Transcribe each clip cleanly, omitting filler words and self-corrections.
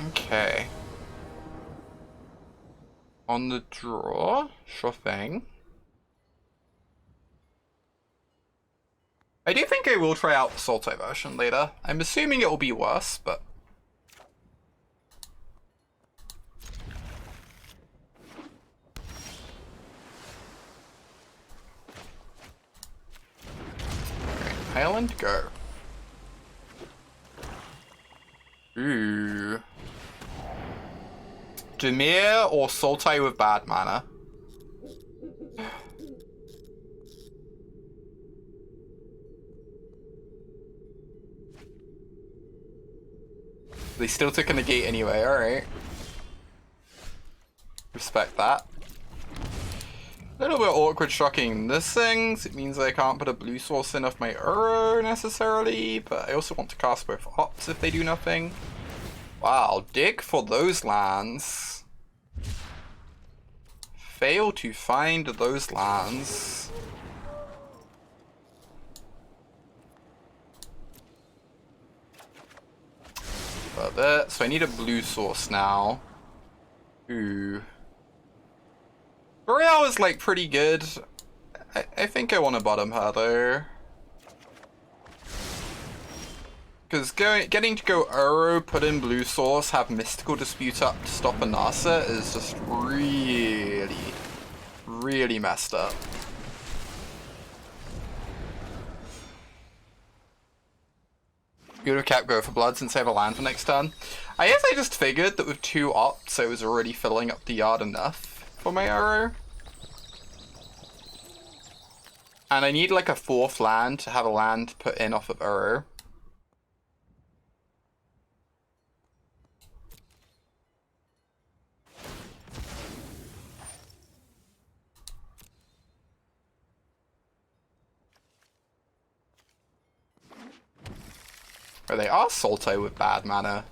Okay. On the draw, sure thing. I do think I will try out the Sultai version later. I'm assuming it will be worse, but... Okay, Island, go. Ooh. Temur or Sultai with bad mana? They still took a negate anyway, alright. Respect that. A little bit awkward shocking this thing. It means I can't put a blue source in off my Uro necessarily, but I also want to cast both ops if they do nothing. Wow, dig for those lands. Fail to find those lands. So I need a blue source now. Ooh. Jolrael is like pretty good. I think I want to bottom her though. Because getting to go Uro, put in blue source, have Mystical Dispute up to stop a Nasa is just really, really messed up. Could have kept Go for Blood since I have a land for next turn. I guess I just figured that with 2 opts I was already filling up the yard enough for my Uro. And I need like a 4th land to have a land put in off of Uro. Or they are Sultai with bad mana.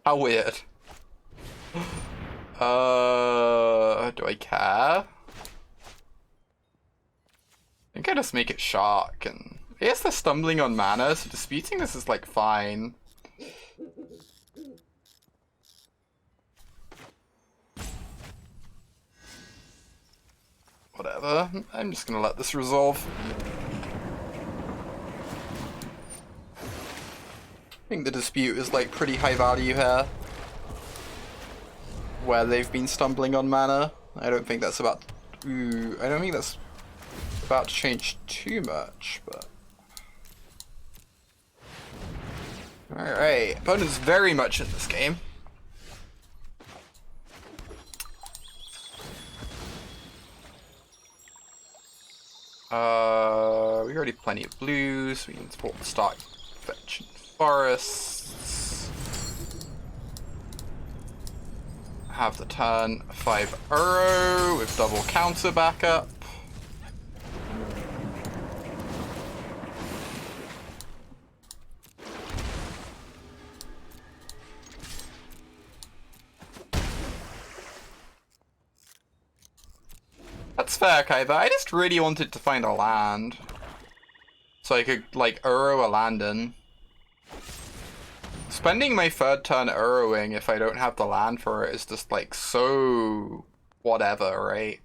How weird. Do I care? I think I just make it Shark, and I guess they're stumbling on mana, so disputing this is like fine. Whatever, I'm just gonna let this resolve. I think the dispute is like pretty high value here. Where they've been stumbling on mana. I don't think that's about... Ooh, I don't think that's about to change too much, but... Alright, opponent's very much in this game. We already have plenty of blues, we can start fetching forests. Have the turn 5 Uro with double counter backup. That's fair, Kaiba. I just really wanted to find a land. So I could, like, Uro a land in. Spending my 3rd turn Uroing if I don't have the land for it is just, like, so... whatever, right?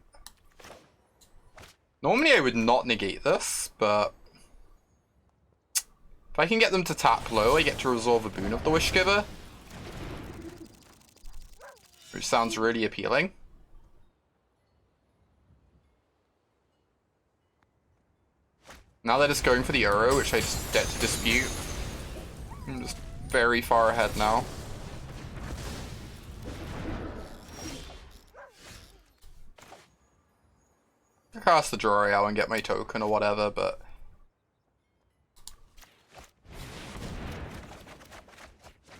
Normally I would not negate this, but... if I can get them to tap low, I get to resolve a boon of the Wishgiver. Which sounds really appealing. Now they're just going for the Uro, which I just get to dispute. I'm just very far ahead now. I cast the Jolrael and get my token or whatever, but...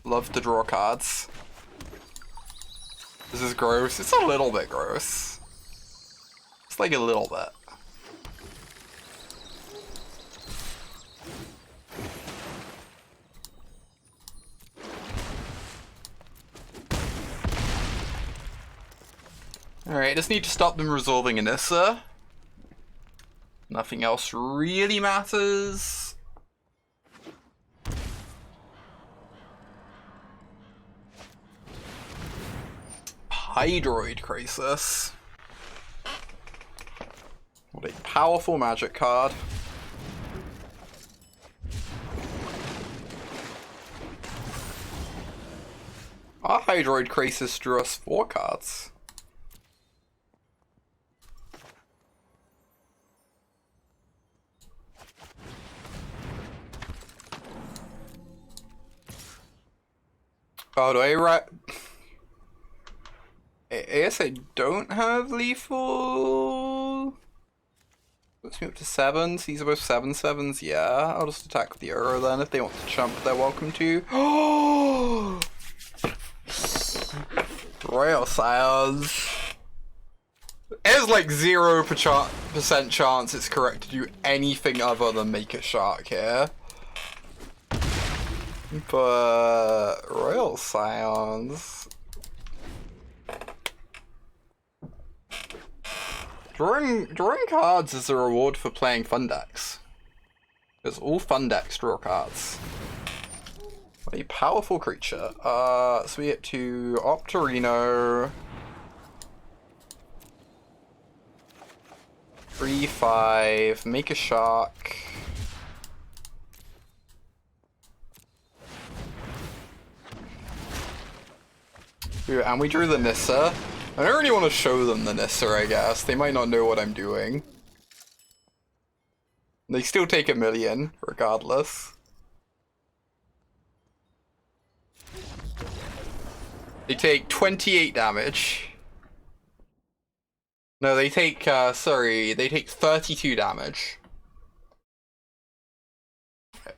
love to draw cards. This is gross. It's a little bit gross. It's like a little bit. Alright, just need to stop them resolving Anissa. Nothing else really matters. Hydroid Crisis. What a powerful magic card. Our Hydroid Crisis drew us 4 cards. Oh, do I I guess I don't have lethal. Puts me up to 7s. These are both 7/7s. Yeah, I'll just attack with the arrow then. If they want to jump, they're welcome to. Oh! Royal Scions. There's like 0% chance it's correct to do anything other than make a shark here. But Royal Scions. Drawing cards is a reward for playing fun decks. Because all fun decks draw cards. What a powerful creature. So we get to Optorino. 3/5, make a shark. Ooh, and we drew the Nissa. I don't really want to show them the Nissa, I guess. They might not know what I'm doing. They still take 1,000,000, regardless. They take 28 damage. No, they take, sorry, they take 32 damage.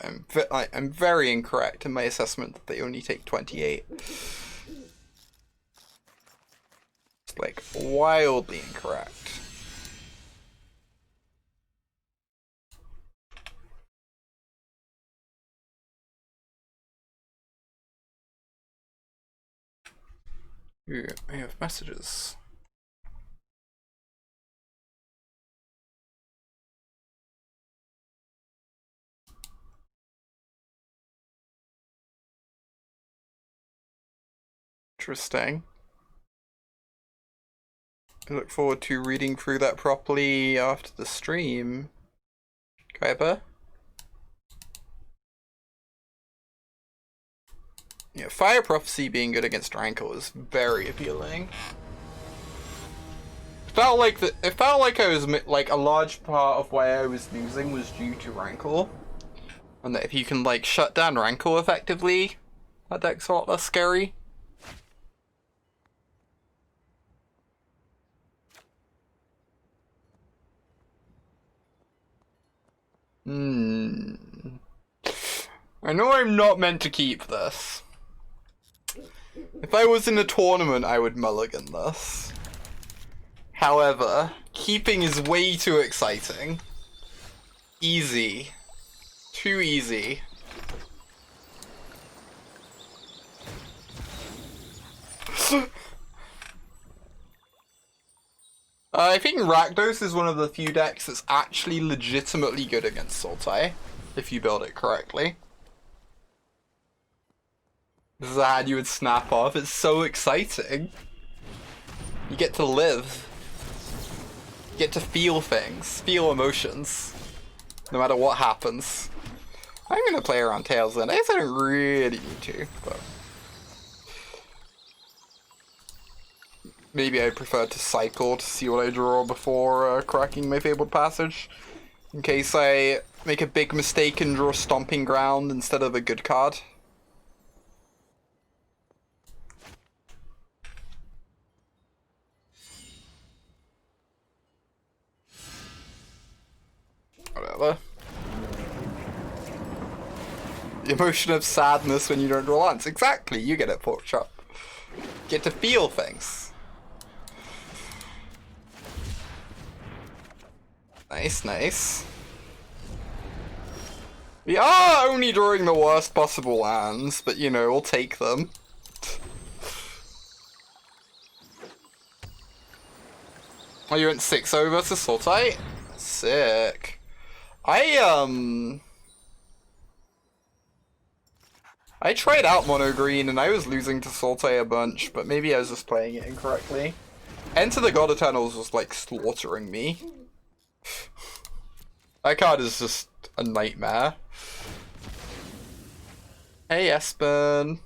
I'm very incorrect in my assessment that they only take 28. It's like wildly incorrect. Ooh, I have messages. Interesting. I look forward to reading through that properly after the stream. Kaiba? Yeah, Fire Prophecy being good against Rankle is very appealing. It felt like I was like a large part of why I was losing was due to Rankle, and that if you can like shut down Rankle effectively, that deck's a lot less scary. I know I'm not meant to keep this. If I was in a tournament, I would mulligan this. However, keeping is way too exciting. Easy. Too easy. I think Rakdos is one of the few decks that's actually legitimately good against Sultai, if you build it correctly. This is a hand you would snap off. It's so exciting. You get to live. You get to feel things, feel emotions, no matter what happens. I'm gonna play around Tails then. I guess I don't really need to, but maybe I'd prefer to cycle to see what I draw before cracking my Fabled Passage, in case I make a big mistake and draw Stomping Ground instead of a good card. Whatever. The emotion of sadness when you don't draw lands. Exactly, you get it, Pork Chop. Get to feel things. Nice, nice. We are only drawing the worst possible lands, but you know, we'll take them. Oh, you went 6-0 versus Sultai? Sick. I tried out mono green and I was losing to Saute a bunch, but maybe I was just playing it incorrectly. Enter the God Eternals was like slaughtering me. That card is just a nightmare. Hey Espen.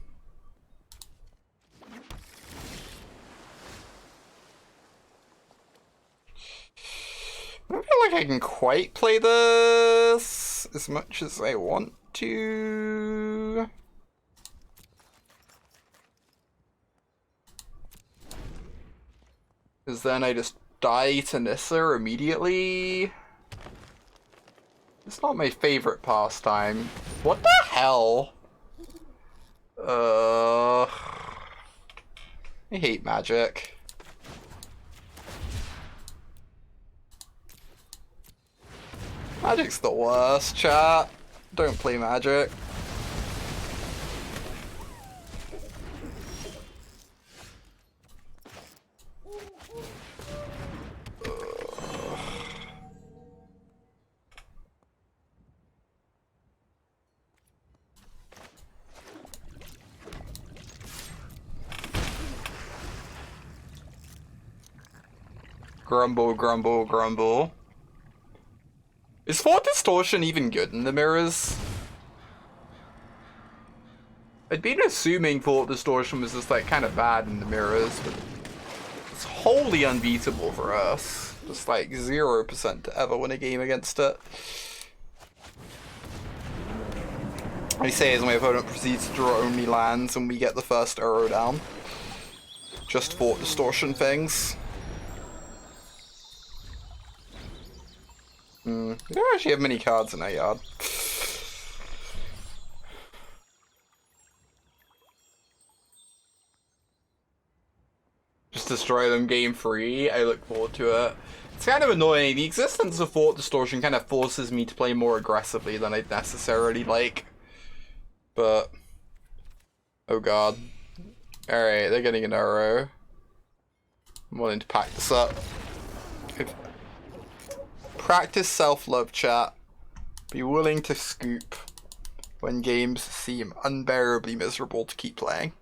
I don't feel like I can quite play this as much as I want to. Because then I just die to Nissa immediately. It's not my favorite pastime. What the hell? I hate magic. Magic's the worst, chat. Don't play magic. Grumble, grumble, grumble. Is Fort Distortion even good in the mirrors? I'd been assuming Fort Distortion was just like kind of bad in the mirrors, but it's wholly unbeatable for us. Just like 0% to ever win a game against it. I say as my opponent proceeds to draw only lands and we get the first arrow down. Just Fort Distortion things. We don't actually have many cards in our yard. Just destroy them game 3. I look forward to it. It's kind of annoying. The existence of Fort Distortion kind of forces me to play more aggressively than I'd necessarily like. But... oh god. Alright, they're getting an arrow. I'm wanting to pack this up. Practice self-love, chat. Be willing to scoop when games seem unbearably miserable to keep playing.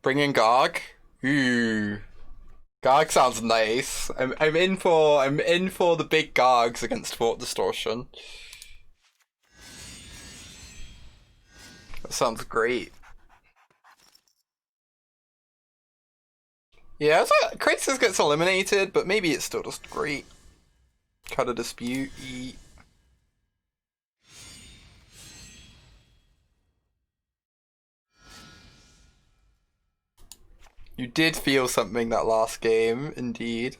Bring in Garg. Ooh. Garg sounds nice. I'm in for the big Gargs against Fort Distortion. That sounds great. Yeah, so Kratos gets eliminated, but maybe it's still just great. Cut a dispute, eat. You did feel something that last game, indeed.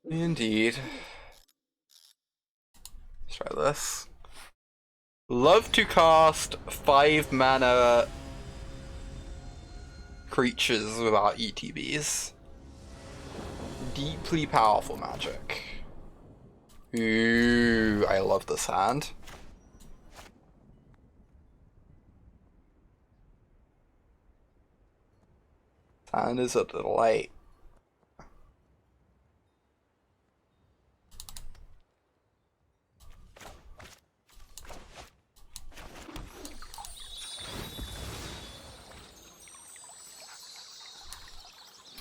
Indeed. Let's try this. Love to cast 5 mana creatures without ETBs. Deeply powerful magic. Ooh, I love this hand. This hand is a delight.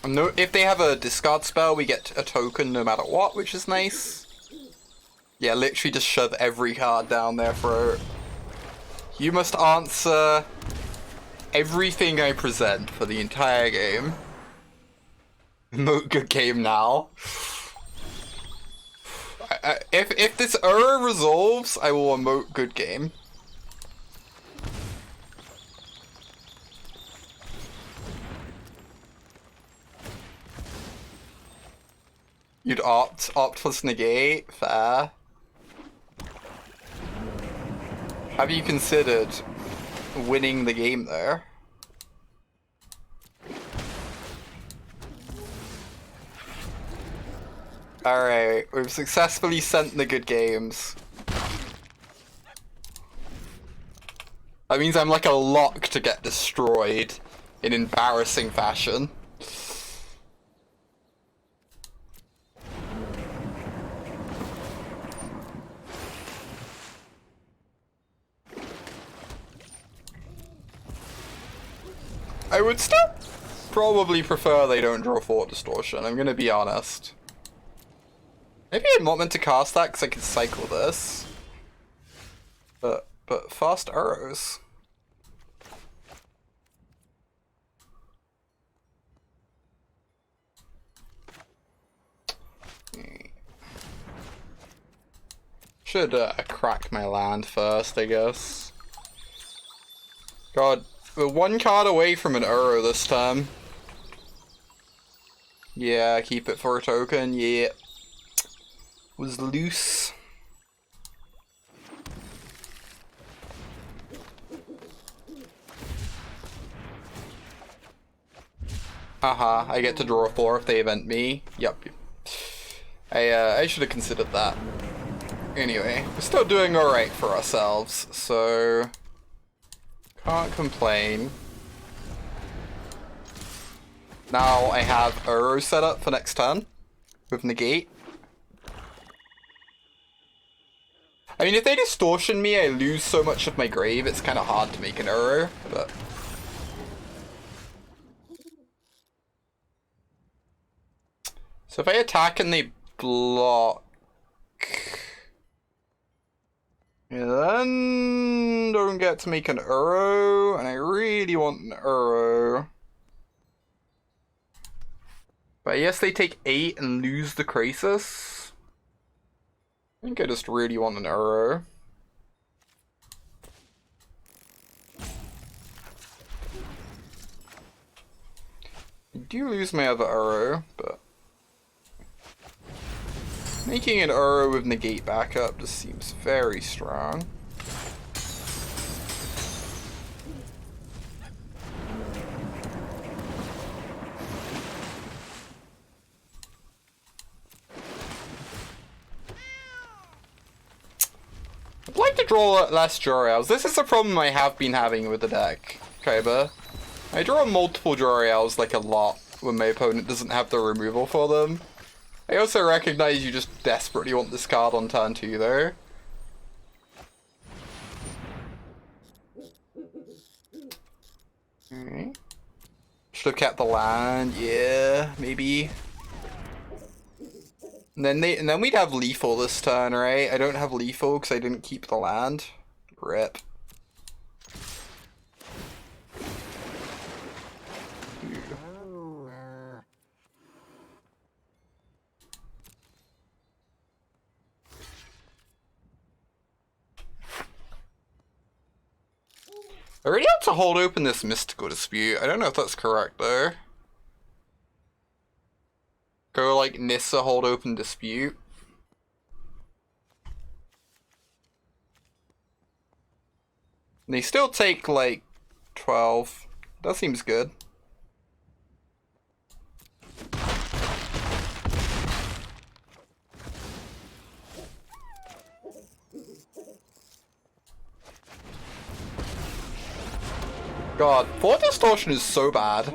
No, if they have a discard spell, we get a token no matter what, which is nice. Yeah, literally just shove every card down their throat. You must answer everything I present for the entire game. Emote good game now. If this error resolves, I will emote good game. You'd opt plus negate, fair. Have you considered winning the game there? Alright, we've successfully sent the good games. That means I'm like a lock to get destroyed in embarrassing fashion. I would still probably prefer they don't draw Fort Distortion, I'm gonna be honest. Maybe I'm not meant to cast that because I can cycle this. But fast arrows. Should crack my land first, I guess. God, we're one card away from an Uro this time. Yeah, keep it for a token, yeah. Was loose. Haha, I get to draw 4 if they event me. Yep. I should have considered that. Anyway, we're still doing alright for ourselves, so can't complain. Now I have Uro set up for next turn with negate. I mean, if they distortion me, I lose so much of my grave, it's kind of hard to make an Uro, but... So if I attack and they block... Yeah, then don't get to make an Uro, and I really want an Uro. But yes, they take 8 and lose the Crisis. I think I just really want an Uro. I do lose my other Uro, but... Making an Uro with negate backup just seems very strong. I'd like to draw less Jolraels. This is a problem I have been having with the deck, Kaiba. I draw multiple Jolraels like a lot when my opponent doesn't have the removal for them. I also recognize you just desperately want this card on turn 2 though. Alright. Should have kept the land, yeah, maybe. And then we'd have lethal this turn, right? I don't have lethal because I didn't keep the land. Rip. I already have to hold open this mystical dispute. I don't know if that's correct though. Go like Nissa hold open dispute. And they still take like 12. That seems good. God, Fort Distortion is so bad.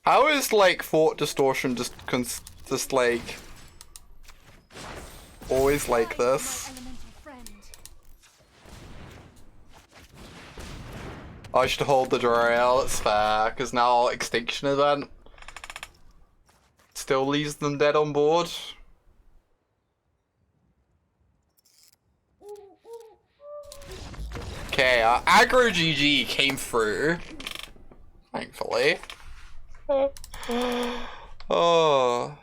How is like Fort Distortion just like always like this? I should hold the Jolrael, it's fair, because now Extinction Event still leaves them dead on board. Okay, aggro GG came through, thankfully. Oh.